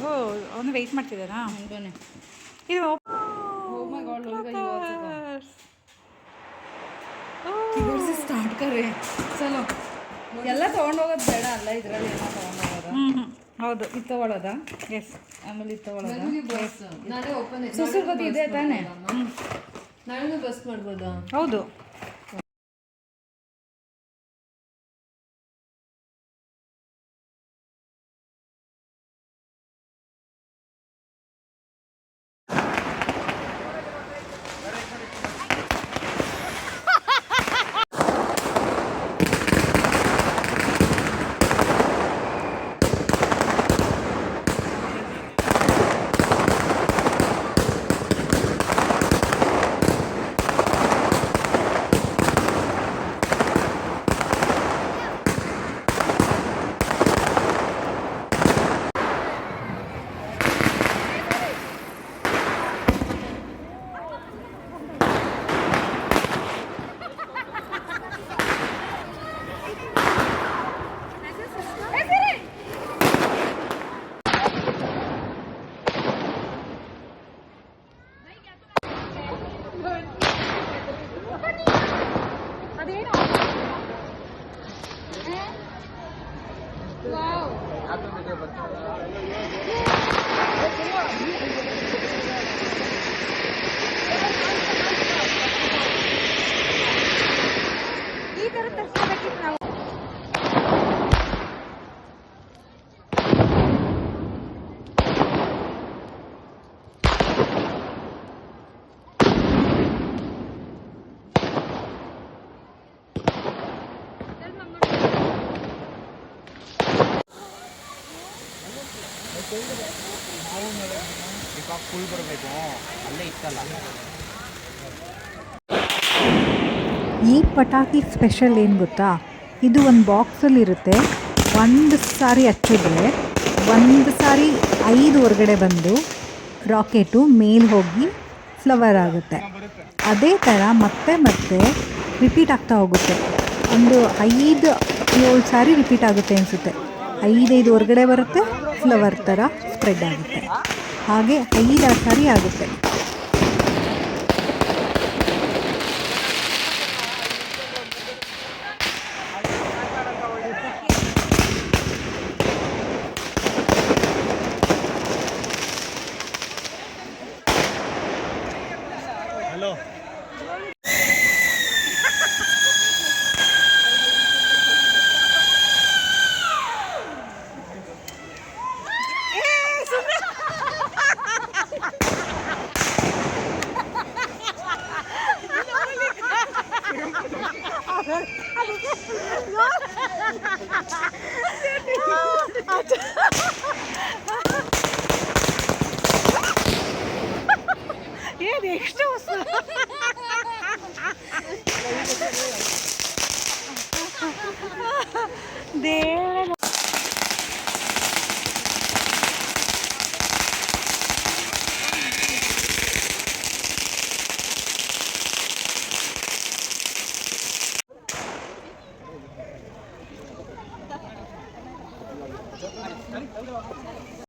ಓ ಅವನು ವೆಯ್ಟ್ ಮಾಡ್ತಿದ್ದಾರಾ ಇದು ಸ್ಟಾರ್ಟ್ ಕರೆ ಚಲೋ ಎಲ್ಲ ತೊಗೊಂಡೋಗೋದು ಬೇಡ ಅಲ್ಲ ಇದರಲ್ಲಿ ಏನೋ ತೊಗೊಂಡೋಗೋದು ಹೌದು ಇದು ತೊಗೊಳೋದಾ ಎಸ್ ಆಮೇಲೆ ಇದು ತೊಗೊಳೋದಾ ಸುಸು ಬದಿ ಇದೆ ತಾನೇ ನಾಳೆ ಬಸ್ ಮಾಡ್ಬೋದಾ ಹೌದು ಈ ಥರ ತರಿಸ್ಬೇಕಿತ್ತು ನಾವು ಫುಲ್ ಬರಬೇಕು ಅಲ್ಲೇ ಇತ್ತಲ್ಲ. ಈ ಪಟಾಕಿ ಸ್ಪೆಷಲ್ ಏನು ಗೊತ್ತಾ, ಇದು ಒಂದು ಬಾಕ್ಸಲ್ಲಿರುತ್ತೆ. ಒಂದು ಸಾರಿ ಹಚ್ಚಿದ್ರೆ ಒಂದು ಸಾರಿ 5 ಹೊರಗಡೆ ಬಂದು ರಾಕೆಟು ಮೇಲೆ ಹೋಗಿ ಫ್ಲವರ್ ಆಗುತ್ತೆ. ಅದೇ ಥರ ಮತ್ತೆ ಮತ್ತೆ ರಿಪೀಟ್ ಆಗ್ತಾ ಹೋಗುತ್ತೆ. ಒಂದು 5-7 ಸಾರಿ ರಿಪೀಟ್ ಆಗುತ್ತೆ ಅನಿಸುತ್ತೆ. 5 ಹೊರಗಡೆ ಬರುತ್ತೆ, ಫ್ಲವರ್ ಥರ ಸ್ಪ್ರೆಡ್ ಆಗುತ್ತೆ. ಹಾಗೆ 5 ಸಾರಿ ಆಗುತ್ತೆ. ಹಲೋ ಎಷ್ಟು ದೇವ